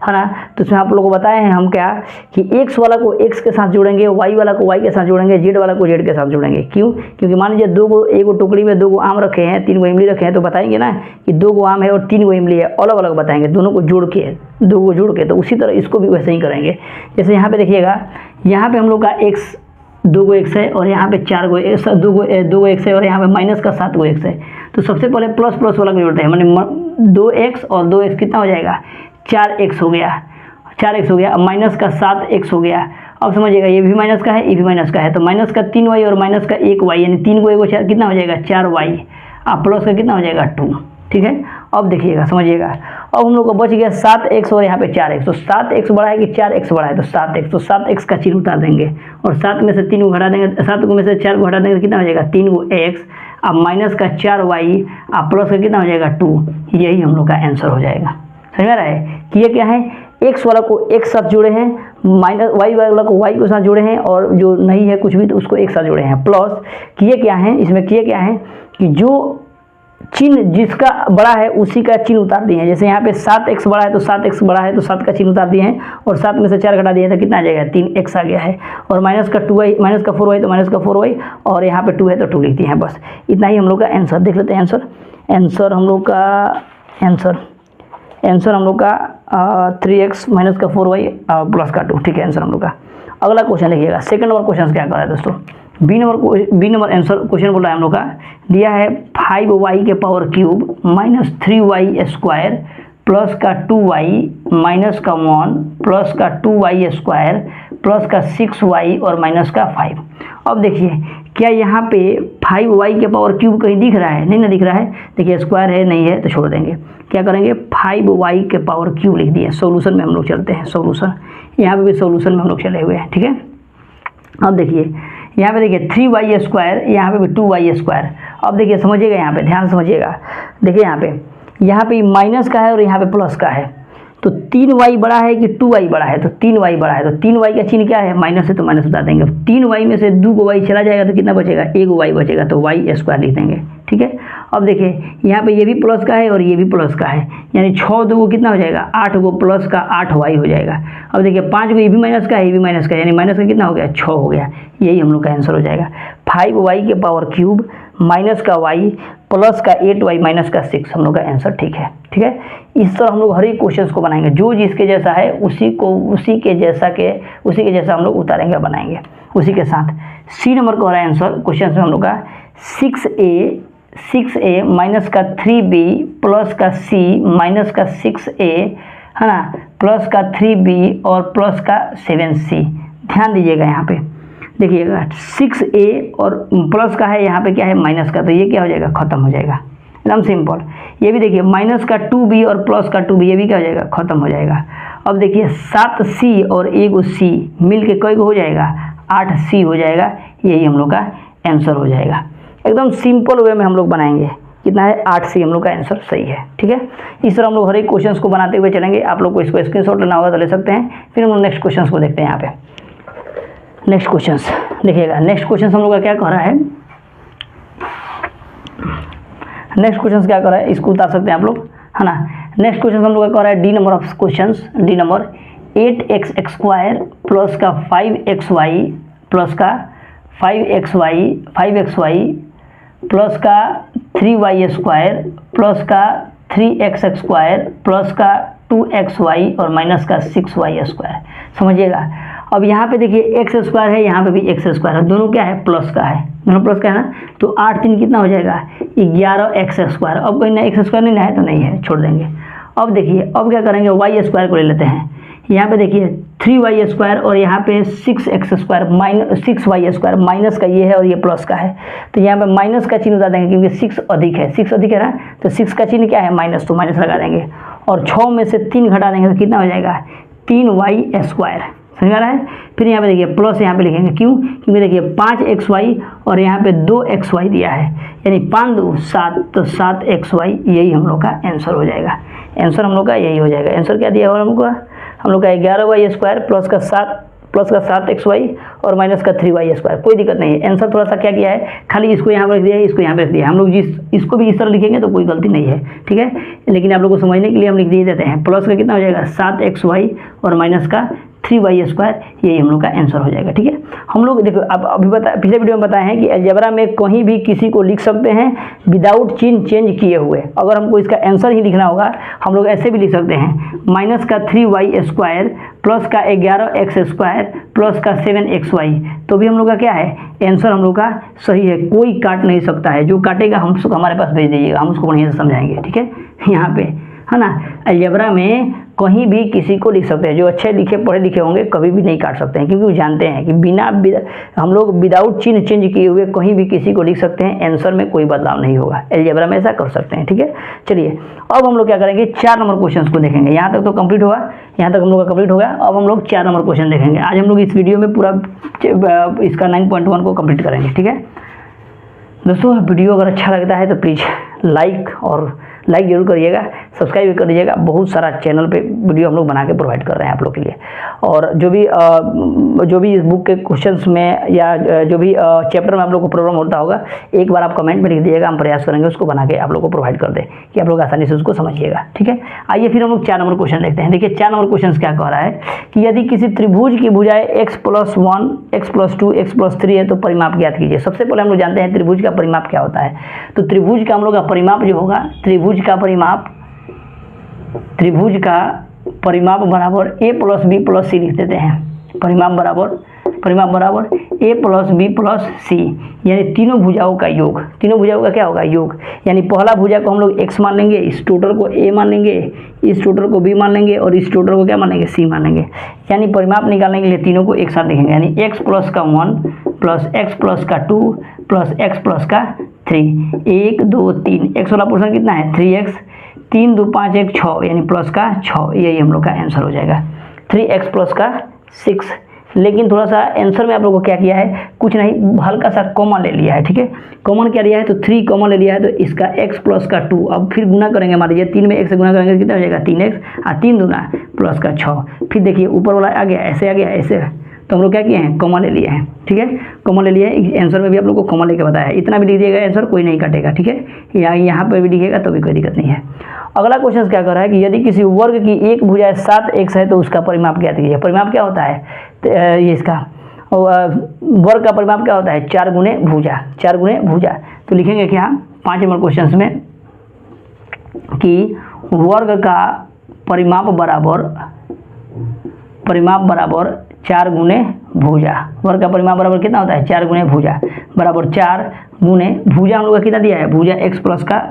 है ना। तो उसमें आप लोगों को बताए हैं हम क्या, कि x वाला को x के साथ जोड़ेंगे, y वाला को y के साथ जोड़ेंगे, z वाला को z के साथ जोड़ेंगे। क्यों, क्योंकि मान लीजिए एक टुकड़ी में 2 आम रखे हैं, 3 इमली रखे हैं, तो बताएंगे ना कि 2 आम है और 3 इमली है, अलग अलग बताएंगे, दोनों को जोड़ के, 2 जोड़ के। तो उसी तरह इसको भी वैसे ही करेंगे। जैसे यहाँ पे देखिएगा, यहाँ पे हम लोग का x 2 x है और यहाँ पे 4 2 x है, और यहाँ पे माइनस का 7 x है। तो सबसे पहले प्लस प्लस वाला को जोड़ते हैं, माने 2x और 2x कितना हो जाएगा, 4x हो गया, 4x हो गया। अब माइनस का 7x हो गया। अब समझिएगा ये भी माइनस का है, ये भी माइनस का है, तो माइनस का 3y और माइनस का 1y, यानी 3 को 1 कितना हो जाएगा 4y, अब प्लस का कितना हो जाएगा 2, ठीक है। अब देखिएगा, समझिएगा, अब हम लोग को बच गया 7x और यहाँ पे 4x। तो 7x बड़ा है कि 4x बड़ा है, तो 7x, तो 7x का चिन्ह उतार देंगे, और 7 में से 3 को घटा देंगे, 7 में से 4 को घटा देंगे तो कितना हो जाएगा 3x, अब माइनस का 4y, अब प्लस का कितना हो जाएगा 2। यही हम लोग का आंसर हो जाएगा। समझ में आ रहा है कि ये क्या है, x वाला को एक साथ जोड़े हैं, माइनस y वाला को y के साथ जोड़े हैं, और जो नहीं है कुछ भी तो उसको एक साथ जोड़े हैं, प्लस किए क्या है, इसमें किए क्या है कि जो चिन्ह जिसका बड़ा है उसी का चिन्ह उतार दिए हैं। जैसे यहाँ पे 7x बड़ा है तो 7x बड़ा है तो 7 का चिन्ह उतार दिए हैं, और 7 में से 4 घटा दिए तो कितना आ जाएगा 3x आ गया है, और माइनस का 2y, माइनस का 4y तो माइनस का 4y, और यहाँ पे 2 है तो 2 लिख दिए हैं। बस इतना ही हम लोग का आंसर। देख लेते हैं आंसर हम लोग का आंसर हम लोग का 3x माइनस का 4y प्लस का 2, ठीक है आंसर हम लोग का। अगला क्वेश्चन देखिएगा, सेकंड नंबर क्वेश्चन क्या कर रहा है दोस्तों, बी नंबर आंसर क्वेश्चन बोला है हम लोग का, दिया है 5y के power cube minus 3y square plus का 2y माइनस का 1 प्लस का 2y स्क्वायर प्लस का 6y और माइनस का 5। अब देखिए क्या यहाँ पे 5y के पावर क्यूब कहीं दिख रहा है, नहीं ना दिख रहा है। देखिए स्क्वायर है, नहीं है तो छोड़ देंगे। क्या करेंगे 5y के पावर क्यूब लिख दिए। सॉल्यूशन में हम लोग चलते हैं, सॉल्यूशन, यहाँ पे भी सॉल्यूशन में हम लोग चले हुए हैं, ठीक है। अब देखिए यहाँ पे देखिए 3y स्क्वायर, यहाँ पे भी 2y स्क्वायर। अब देखिए समझिएगा, यहाँ पे ध्यान से समझिएगा, देखिए यहाँ पे माइनस का है और यहाँ पे प्लस का है, तो 3y बड़ा है कि 2y बड़ा है, तो 3y बड़ा है, तो 3y का चिन्ह क्या है माइनस है, तो माइनस बता देंगे। 3y में से 2 y चला जाएगा तो कितना बचेगा, 1 y बचेगा, तो y स्क्वायर लिख देंगे, ठीक है। अब देखिए यहाँ पे ये भी प्लस का है और ये भी प्लस का है, यानी 6 2 कितना हो जाएगा 8 प्लस का 8y हो जाएगा। अब देखिए 5 ये भी माइनस का है, ये भी माइनस का है, यानी माइनस का कितना हो गया 6 हो गया। यही हम लोग का आंसर हो जाएगा, 5y के पावर क्यूब माइनस का y प्लस का 8y माइनस का 6 हम लोग का आंसर, ठीक है, ठीक है। इस तरह हम लोग हर एक क्वेश्चन को बनाएंगे, जो जिसके जैसा है उसी के जैसा हम लोग उतारेंगे, बनाएंगे उसी के साथ। सी नंबर का है आंसर क्वेश्चन में हम लोग का 6a माइनस का 3b प्लस का c माइनस का 6a, है ना, प्लस का 3b और प्लस का 7c। ध्यान दीजिएगा यहाँ पे देखिएगा 6a और प्लस का है, यहाँ पे क्या है माइनस का, तो ये क्या हो जाएगा खत्म हो जाएगा, एकदम सिंपल। ये भी देखिए माइनस का 2b और प्लस का 2b, ये भी क्या हो जाएगा खत्म हो जाएगा। अब देखिए 7c और 1c मिल के कई हो जाएगा, 8c हो जाएगा। यही हम लोग का आंसर हो जाएगा। एकदम सिंपल वे में हम लोग बनाएंगे। कितना है? 8c हम लोग का आंसर सही है। ठीक है, इस तरह हम लोग हर एक क्वेश्चन को बनाते हुए चलेंगे। आप लोग को इसको स्क्रीनशॉट लेना होगा तो ले सकते हैं। फिर हम लोग नेक्स्ट क्वेश्चन को देखते हैं। यहाँ पे नेक्स्ट क्वेश्चन देखिएगा। नेक्स्ट क्वेश्चन हम लोग का क्या कह रहा है? नेक्स्ट क्वेश्चन क्या कर रहा है, इसको उतार सकते हैं आप लोग, है ना। नेक्स्ट क्वेश्चन हम लोग का कह रहा है D number of question, D number 8x² plus का 5xy प्लस का 5xy प्लस का 3y² प्लस का 3x² प्लस का 2xy और माइनस का 6y²। समझिएगा। अब यहाँ पे देखिए x² है, यहाँ पे भी x² है, दोनों क्या है? प्लस का है, दोनों प्लस का है ना। तो 8 3 कितना हो जाएगा? 11x²। अब कोई ना x² नहीं है तो नहीं है, छोड़ देंगे। अब देखिए अब क्या करेंगे, y² को ले लेते हैं। यहाँ पे देखिए 3y² और यहाँ पे 6x² माइनस 6y² माइनस का ये है और ये प्लस का है। तो यहाँ पे माइनस का चिन्ह उतार देंगे क्योंकि 6 अधिक है, 6 अधिक है ना, तो 6 का चिन्ह क्या है? माइनस, तो माइनस लगा देंगे। और 6 में से 3 घटा देंगे तो कितना हो जाएगा? 3y²। समझ आ रहा है। फिर यहाँ पे देखिए प्लस यहाँ पे लिखेंगे, क्यों? क्योंकि देखिए 5xy और यहाँ पे 2xy दिया है, यानी 5 2 7, तो 7xy यही हम लोग का आंसर हो जाएगा। आंसर हम लोग का यही हो जाएगा। आंसर क्या दिया हुआ हमको? हम लोग का 11y² प्लस का 7xy और माइनस का 3y²। कोई दिक्कत नहीं है। आंसर थोड़ा सा क्या किया है, खाली इसको यहाँ पर रख दिया है, इसको यहाँ पर रख दिया है। हम लोग इसको भी इस तरह लिखेंगे तो कोई गलती नहीं है, ठीक है। लेकिन आप लोग को समझने के लिए हम लिख दिए देते हैं। प्लस का कितना हो जाएगा? 7xy और माइनस का 3y², यही हम लोग का आंसर हो जाएगा। ठीक है, हम लोग देखो अब अभी पिछले वीडियो में बताए हैं कि अलजेब्रा में कहीं भी किसी को लिख सकते हैं विदाउट चिन्ह चेंज किए हुए। अगर हमको इसका आंसर ही लिखना होगा हम लोग ऐसे भी लिख सकते हैं, माइनस का 3y² प्लस का 11x² प्लस का 7xy। तो भी हम लोग का क्या है? आंसर हम लोग का सही है। कोई काट नहीं सकता है, जो काटेगा हम उसको हमारे पास भेज दीजिएगा, हम उसको बढ़िया से समझाएंगे। ठीक है, यहाँ पे है ना, अलजेब्रा में कहीं भी किसी को लिख सकते हैं। जो अच्छे लिखे पढ़े लिखे होंगे कभी भी नहीं काट सकते हैं, क्योंकि वो जानते हैं कि हम लोग विदाउट चिन्ह चेंज किए हुए कहीं भी किसी को लिख सकते हैं, आंसर में कोई बदलाव नहीं होगा। अलजेब्रा में ऐसा कर सकते हैं। ठीक है, चलिए अब हम लोग क्या करेंगे, 4 नंबर क्वेश्चन को देखेंगे। यहाँ तक तो कंप्लीट होगा, यहाँ तक हम लोग का कंप्लीट होगा। अब हम लोग 4 नंबर क्वेश्चन देखेंगे। आज हम लोग इस वीडियो में पूरा इसका 9.1 को कंप्लीट करेंगे। ठीक है दोस्तों, वीडियो अगर अच्छा लगता है तो प्लीज़ लाइक जरूर करिएगा, सब्सक्राइब भी कर दीजिएगा। बहुत सारा चैनल पे वीडियो हम लोग बना के प्रोवाइड कर रहे हैं आप लोग के लिए। और जो भी इस बुक के क्वेश्चंस में या जो भी चैप्टर में आप लोग को प्रॉब्लम होता होगा, एक बार आप कमेंट में लिख दीजिएगा, हम प्रयास करेंगे उसको बना के आप लोग को प्रोवाइड कर दें कि आप लोग आसानी से उसको समझिएगा। ठीक है, आइए फिर हम लोग 4 नंबर क्वेश्चन देखते हैं। देखिए 4 नंबर क्वेश्चन क्या कह रहा है कि यदि किसी त्रिभुज की भुजाएं x+1, x+2, x+3 है तो परिमाप ज्ञात कीजिए। सबसे पहले हम लोग जानते हैं त्रिभुज का परिमाप क्या होता है। तो त्रिभुज का हम लोग का परिमाप जो होगा, त्रिभुज का परिमाप बराबर a+b+c लिख देते हैं। परिमाप बराबर a+b+c, यानी तीनों भुजाओं का योग। तीनों भुजाओं का क्या होगा? योग। यानी पहला भुजा को हम लोग x मान लेंगे, इस टोटल को a मान लेंगे, इस टोटल को b मान लेंगे और इस टोटल को क्या मान लेंगे? c मान लेंगे। यानी परिमाप निकालने के लिए तीनों को एक साथ लिखेंगे, यानी x + 1 plus x + 2 plus x + 3, 1 2 3, x वाला पोर्शन कितना है? 3x, 3 2 5 1 6, यानी प्लस का 6, यही हम लोग का आंसर हो जाएगा। 3x + 6। लेकिन थोड़ा सा आंसर में आप लोगों को क्या किया है, कुछ नहीं, हल्का सा कॉमन ले लिया है। ठीक है, कॉमन क्या लिया है? तो 3 कॉमन ले लिया है, तो इसका x + 2। अब फिर गुना करेंगे, मान लीजिए 3 में 1 से गुना करेंगे तो कितना हो जाएगा? 3x और 3 दूना प्लस का 6। फिर देखिए ऊपर वाला आ गया, ऐसे आ गया, ऐसे, तो हम लोग क्या किए हैं? कॉमन ले लिए हैं। ठीक है, कॉमन ले लिया है। आंसर में भी आप लोग को कॉमन लेके बताया है। इतना भी लिख दिएगा आंसर, कोई नहीं काटेगा। ठीक है, यहाँ पर भी लिखेगा तो भी कोई दिक्कत नहीं है। अगला क्वेश्चन क्या कर रहा है कि यदि किसी वर्ग की एक भुजा 7x है तो उसका परिमाप ज्ञात कीजिए। परिमाप क्या होता है? तो ये इसका वर्ग का परिमाप क्या होता है? 4 गुणे भुजा, 4 गुणे भुजा। तो लिखेंगे क्या 5 नंबर क्वेश्चन में कि वर्ग का परिमाप बराबर 4 गुणे भुजा। वर्ग का परिमाप बराबर कितना होता है? 4 गुणे भुजा बराबर 4 गुणे भुजा हम लोग का कितना दिया है? भुजा x +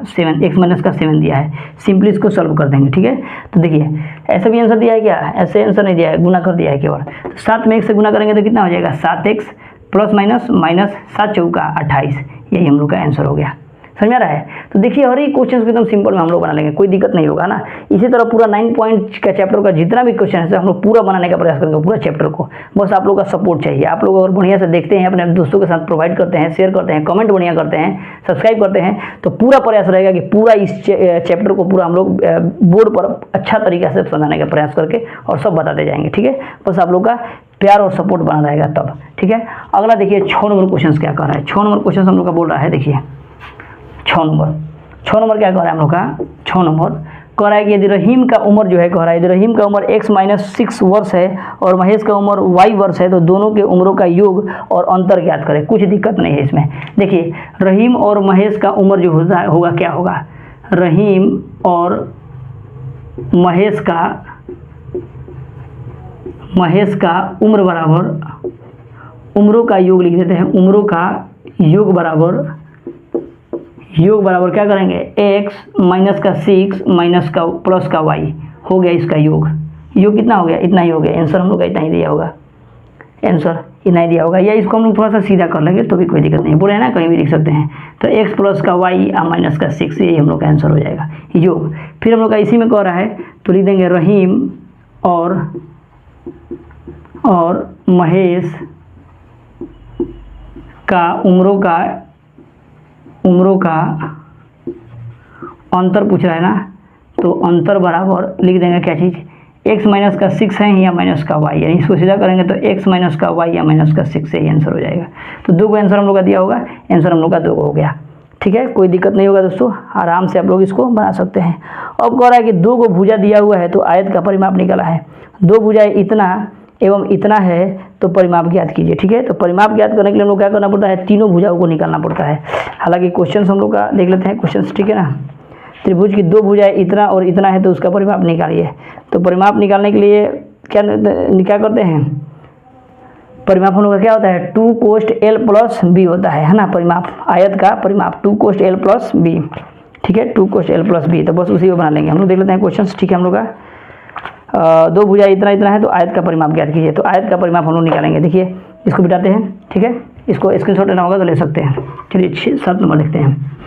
7, x - 7 दिया है। सिंपली इसको सॉल्व कर देंगे। ठीक है, तो देखिए ऐसा भी आंसर दिया है क्या? ऐसे आंसर नहीं दिया है, गुना कर दिया है केवल। तो 7 में 1 से गुना करेंगे तो कितना हो जाएगा? 7x + -, -7 × 4 = 28, यही हम लोग का आंसर हो गया। समझ में आ रहा है। तो देखिए हर एक क्वेश्चन को एकदम सिंपल में हम लोग बना लेंगे, कोई दिक्कत नहीं होगा ना। इसी तरह पूरा 9 पॉइंट का चैप्टर का जितना भी क्वेश्चन है हम लोग पूरा बनाने का प्रयास करेंगे, पूरा चैप्टर को। बस आप लोग का सपोर्ट चाहिए। आप लोग अगर बढ़िया से देखते हैं, अपने दोस्तों के साथ प्रोवाइड करते हैं, शेयर करते हैं, कमेंट बढ़िया करते हैं, सब्सक्राइब करते हैं, तो पूरा प्रयास रहेगा कि पूरा इस चैप्टर को पूरा हम लोग बोर्ड पर अच्छा तरीके से समझाने का प्रयास करके और सब बताते जाएंगे, ठीक है। बस आप लोग का प्यार और सपोर्ट बना रहेगा तब, ठीक है। अगला देखिए 6 नंबर क्वेश्चन क्या कर रहा है। 6 नंबर क्वेश्चन हम लोग का बोल रहा है, देखिए 6 नंबर क्या कह रहा है हम लोग का। 6 नंबर कह रहा है कि यदि रहीम का उम्र जो है, कह रहा है यदि रहीम का उम्र x-6 वर्ष है और महेश का उम्र y वर्ष है, तो दोनों के उम्रों का योग और अंतर ज्ञात करें। कुछ दिक्कत नहीं है इसमें। देखिए रहीम और महेश का उम्र जो होगा क्या होगा, रहीम और महेश का उम्र बराबर, उम्रों का योग लिख देते हैं, उम्रों का योग बराबर क्या करेंगे, x-6 माइनस का प्लस का y हो गया। इसका योग कितना हो गया, इतना ही हो गया। आंसर हम लोग का इतना ही दिया होगा, आंसर इतना ही दिया होगा। या इसको हम लोग थोड़ा सा सीधा कर लेंगे तो भी कोई दिक्कत नहीं, बोले ना कहीं भी लिख सकते हैं। तो x प्लस का y माइनस का 6, यही हम लोग का आंसर हो जाएगा योग। फिर हम लोग का इसी में कह रहा है तो लिख देंगे रहीम और महेश का उम्रों का अंतर पूछ रहा है ना, तो अंतर बराबर लिख देंगे क्या चीज़, x-6 है या माइनस का y, यानी इसको सीधा करेंगे तो x-y या माइनस का 6 से ही आंसर हो जाएगा। तो 2 को आंसर हम लोग का दिया होगा, आंसर हम लोग का 2 हो गया, ठीक है। कोई दिक्कत नहीं होगा दोस्तों, आराम से आप लोग इसको बना सकते हैं। अब कह रहा है कि 2 को भुजा दिया हुआ है तो आयत का परिमाप निकाला है। 2 भुजाएं इतना एवं इतना है तो परिमाप ज्ञात कीजिए, ठीक है। तो परिमाप ज्ञात करने के लिए हम लोग क्या करना पड़ता है, तीनों भुजाओं को निकालना पड़ता है। हालांकि क्वेश्चन हम लोग का देख लेते हैं क्वेश्चन, ठीक है ना। त्रिभुज की 2 भुजाएं इतना और इतना है तो उसका परिमाप निकालिए। तो परिमाप निकालने के लिए क्या करते हैं, परिमाप हम लोग का क्या होता है, 2 cos l प्लस b होता है ना। परिमाप आयत का परिमाप 2 cos l प्लस b, ठीक है, 2 cos l प्लस b। तो बस उसी को बना लेंगे हम लोग। देख लेते हैं क्वेश्चन, ठीक है। हम लोग का 2 भुजाएं इतना इतना है तो आयत का परिमाप ज्ञात कीजिए। तो आयत का परिमाप हम लोग निकालेंगे। देखिए इसको बिठाते हैं, ठीक है। इसको स्क्रीनशॉट लेना होगा तो ले सकते हैं। चलिए 7 नंबर लिखते हैं।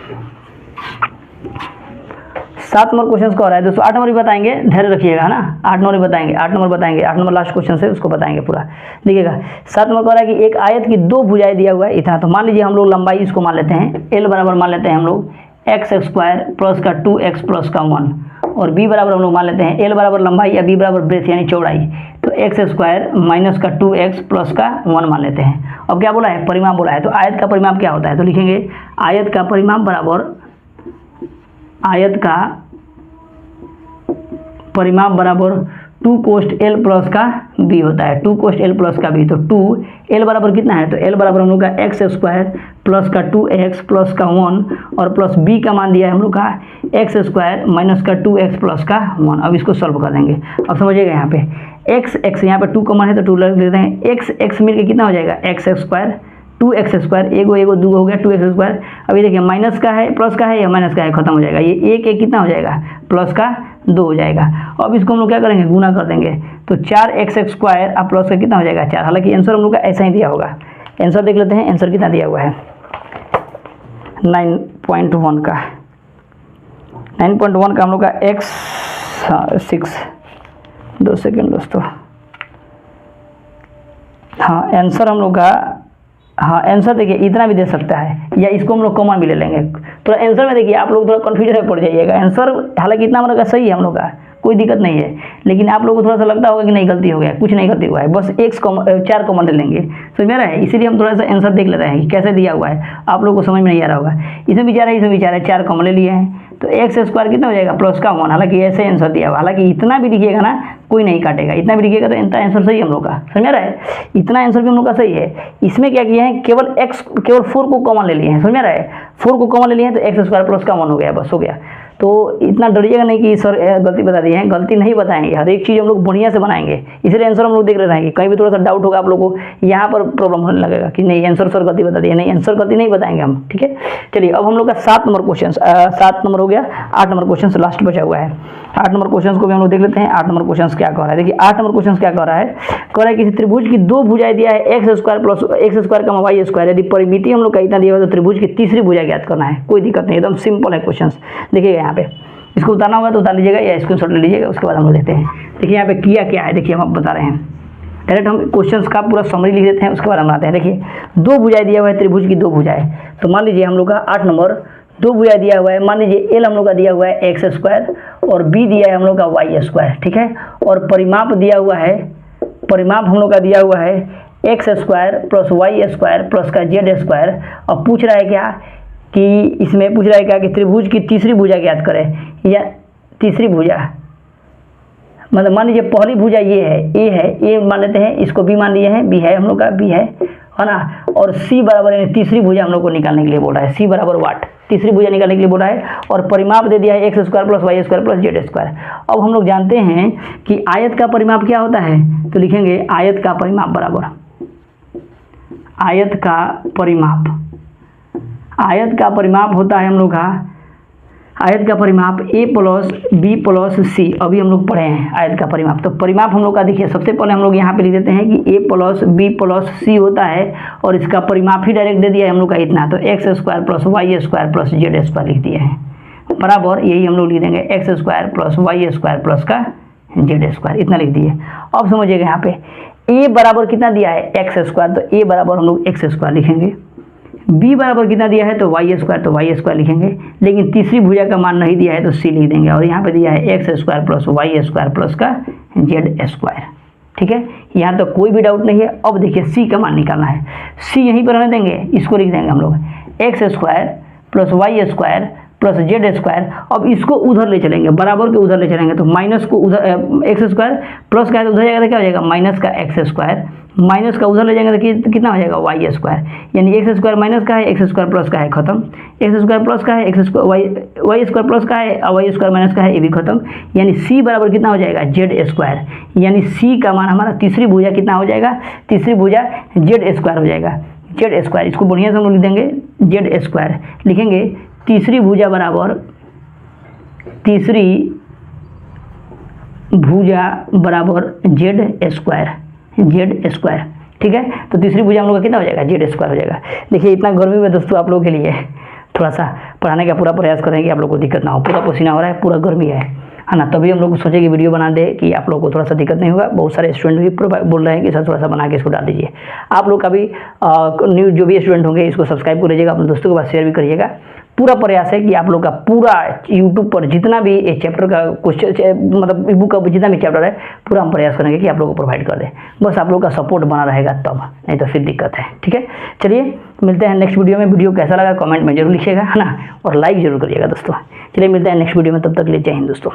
7 नंबर क्वेश्चन को आ रहा है दोस्तों। 8 नंबर भी बताएंगे, धैर्य रखिएगा, है ना। 8 नंबर भी बताएंगे, 8 नंबर लास्ट क्वेश्चन से उसको बताएंगे पूरा। देखिएगा 7 नंबर कह रहा है कि एक आयत की 2 भुजाएं दिया हुआ है इतना। तो मान लीजिए हम लोग लंबाई इसको मान लेते हैं, l बराबर मान लेते हैं हम लोग x² प्लस का 2x प्लस का 1, और b बराबर हम लोग मान लेते हैं l बराबर लंबाई या b बराबर ब्रेथ यानी चौड़ाई, तो x² माइनस का 2x प्लस का 1 मान लेते हैं। अब क्या बोला है, परिमाप बोला है। तो आयत का परिमाप क्या होता है, तो लिखेंगे आयत का परिमाप बराबर 2 cos l प्लस का b होता है, 2 cos l प्लस का b। तो 2 l बराबर कितना है, तो l बराबर हम लोग का x² प्लस का 2x प्लस का 1 और प्लस b का मान दिया है हम लोग का x² माइनस का 2x प्लस का 1। अब इसको सॉल्व कर देंगे। अब समझिएगा यहाँ पे x यहाँ पे 2 कॉमन है तो 2 लग लेते हैं। x मिलकर कितना हो जाएगा, x², 2x², एगो 2 हो गया 2x²। अभी देखिए माइनस का है प्लस का है या माइनस का है, खत्म हो जाएगा। ये एक कितना हो जाएगा, प्लस का 2 हो जाएगा। अब इसको हम लोग क्या करेंगे, गुना कर देंगे। तो 4x² अब प्लस का कितना हो जाएगा 4। हालांकि आंसर हम लोग का ऐसा ही दिया होगा। आंसर देख लेते हैं, आंसर कितना दिया हुआ है 9.1 का। 9.1 का हम लोग का x6, 2 सेकेंड दोस्तों। हाँ आंसर हम लोग का, हाँ आंसर देखिए इतना भी दे सकता है या इसको हम लोग कॉमन भी ले लेंगे। तो आंसर में देखिए आप लोग थोड़ा कन्फ्यूजन में पड़ जाइएगा। आंसर हालांकि इतना हम लोग का सही है हम लोग का, कोई दिक्कत नहीं है, लेकिन आप लोगों को थोड़ा सा लगता होगा कि नहीं गलती हो गया, कुछ नहीं गलती हुआ है, बस 4 कॉमन ले लेंगे। समझ में आ रहा है, इसीलिए हम थोड़ा सा आंसर देख लेते हैं कि कैसे दिया हुआ है। आप लोगों को समझ में नहीं आ रहा होगा। इसमें विचार है, इसमें विचार है, 4 कॉमन ले लिए हैं तो x² कितना हो जाएगा, प्लस का 1। हालांकि ऐसे आंसर दिया हुआ, हालांकि इतना भी लिखिएगा ना कोई नहीं काटेगा, इतना भी लिखिएगा तो इतना आंसर सही है हम लोग का। समझ रहा है, इतना आंसर भी हम लोग का सही है। इसमें क्या किया है, केवल 4 को कॉमन ले लिए हैं। समझ रहा है, 4 को कॉमन ले लिए हैं तो x² प्लस का 1 हो गया, बस हो गया। तो इतना डरिएगा नहीं कि सर गलती बता दी है, गलती नहीं बताएंगे, हर एक चीज़ हम लोग बढ़िया से बनाएंगे। इसलिए आंसर हम लोग देख रहे हैं कि कहीं भी थोड़ा सा डाउट होगा आप लोगों को, यहाँ पर प्रॉब्लम होने लगेगा कि नहीं आंसर सर गलती बता दी है, नहीं आंसर गलती नहीं बताएंगे हम, ठीक है। चलिए अब हम लोग का 7 नंबर क्वेश्चन, 7 नंबर हो गया, 8 नंबर क्वेश्चन लास्ट बचा हुआ है। 8 नंबर क्वेश्चन को भी हम लोग देख लेते हैं। 8 नंबर क्वेश्चन क्या कह रहा है, देखिए 8 नंबर क्वेश्चन क्या कह रहा है, किसी त्रिभुज की 2 भुजाएं दिया है x square plus x square का y स्क्वायर, यदि परिमिति हम लोग का इतना दिया हुआ तो त्रिभुज की तीसरी भुजा ज्ञात करना है। कोई दिक्कत नहीं, एकदम सिंपल है क्वेश्चन। देखिएगा यहाँ पे इसको उतारना होगा तो उतार लीजिएगा या स्क्रीनशॉट ले लीजिएगा, उसके बाद हम लोग देखते हैं। देखिए यहाँ पे किया क्या है, देखिए हम आप बता रहे हैं, डायरेक्ट हम क्वेश्चंस का पूरा समरी लिख देते हैं, उसके बाद हम आते हैं। देखिए 2 भुजाएं दिया हुआ है, त्रिभुज की 2 भुजाएं, तो मान लीजिए हम लोग का 8 नंबर 2 भुजाएं दिया हुआ है। मान लीजिए एल हम लोग का दिया हुआ है एक्स स्क्वायर और बी दिया है हम लोग का वाई स्क्वायर, ठीक है। और परिमाप दिया हुआ है, परिमाप हम लोग का दिया हुआ है x square plus y square plus का जेड स्क्वायर। और पूछ रहा है क्या कि इसमें पूछ रहा है क्या कि त्रिभुज की तीसरी भुजा ज्ञात करें, या तीसरी भुजा मतलब मान लीजिए पहली भुजा ये है, ए है, ए मान लेते हैं, इसको बी मान लिए हैं, बी है हम लोग का, बी है ना। और सी बराबर यानी तीसरी भुजा हम लोग को निकालने के लिए बोल रहा है, सी बराबर वाट, तीसरी भुजा निकालने के लिए बोल रहा है। और परिमाप दे दिया है x square plus y square plus z square. अब हम लोग जानते हैं कि आयत का परिमाप क्या होता है, तो लिखेंगे आयत का परिमाप बराबर, आयत का परिमाप, आयत का परिमाप होता है हम लोग का, आयत का परिमाप a प्लस बी प्लस सी, अभी हम लोग पढ़े हैं आयत का परिमाप। तो परिमाप हम लोग का देखिए सबसे पहले हम लोग यहाँ पे लिख देते हैं कि a प्लस बी प्लस सी होता है, और इसका परिमाप ही डायरेक्ट दे दिया है हम लोग का इतना, तो x square plus y square plus z square लिख दिए हैं बराबर, यही हम लोग लिख देंगे x square plus y square plus का जेड स्क्वायर, इतना लिख दिए। अब समझिएगा यहाँ पे a बराबर कितना दिया है एक्स स्क्वायर, तो a बराबर हम लोग एक्स स्क्वायर लिखेंगे, b बराबर कितना दिया है तो वाई स्क्वायर, तो वाई स्क्वायर लिखेंगे। लेकिन तीसरी भुजा का मान नहीं दिया है तो c लिख देंगे, और यहाँ पे दिया है x square plus y square plus का जेड स्क्वायर, ठीक है। यहाँ तो कोई भी डाउट नहीं है। अब देखिए c का मान निकालना है, c यहीं पर रहने देंगे, इसको लिख देंगे हम लोग x square plus y square plus z square. अब इसको उधर ले चलेंगे, बराबर के उधर ले चलेंगे, तो माइनस को उधर एक्स स्क्वायर प्लस का है तो उधर जाएगा तो क्या हो जाएगा माइनस का एक्स स्क्वायर, माइनस का उधर ले जाएंगे तो कितना हो जाएगा वाई स्क्वायर, यानी एक्स स्क्वायर माइनस का है एक्स स्क्वायर प्लस का है खत्म, एक्स स्क्वायर प्लस का है x square y square plus का है और वाई स्क्वायर माइनस का है, ये भी खत्म। यानी सी बराबर कितना हो जाएगा जेड स्क्वायर, यानी सी का मान हमारा तीसरी भुजा कितना हो जाएगा, तीसरी भुजा जेड स्क्वायर हो जाएगा, जेड स्क्वायर। इसको बढ़िया से हम लोग लिख देंगे जेड स्क्वायर, लिखेंगे तीसरी भुजा बराबर, तीसरी भुजा बराबर जेड स्क्वायर, जेड स्क्वायर, ठीक है। तो तीसरी भुजा हम लोग का कितना हो जाएगा जेड स्क्वायर हो जाएगा। देखिए इतना गर्मी में दोस्तों आप लोगों के लिए थोड़ा सा पढ़ाने का पूरा प्रयास करेंगे कि आप लोग को दिक्कत ना हो, पूरा पसीना हो रहा है, पूरा गर्मी है ना, तभी हम लोग सोचे कि वीडियो बना दे कि आप लोग को थोड़ा सा दिक्कत नहीं होगा। बहुत सारे स्टूडेंट भी बोल रहे हैं कि सर थोड़ा सा बना के इसको डाल दीजिए। आप लोग का भी न्यू जो भी स्टूडेंट होंगे इसको सब्सक्राइब कर लीजिएगा, अपने दोस्तों के पास शेयर भी करिएगा। पूरा प्रयास है कि आप लोग का पूरा यूट्यूब पर जितना भी एक चैप्टर का क्वेश्चन मतलब बुक का जितना भी चैप्टर है पूरा हम प्रयास करेंगे कि आप लोग को प्रोवाइड कर दें। बस आप लोग का सपोर्ट बना रहेगा तब, नहीं तो फिर दिक्कत है, ठीक है। चलिए मिलते हैं नेक्स्ट वीडियो में। वीडियो कैसा लगा कमेंट में जरूर लिखिएगा, है ना, और लाइक जरूर करिएगा दोस्तों। चलिए मिलते हैं नेक्स्ट वीडियो में, तब तक के लिए जय हिंद दोस्तों।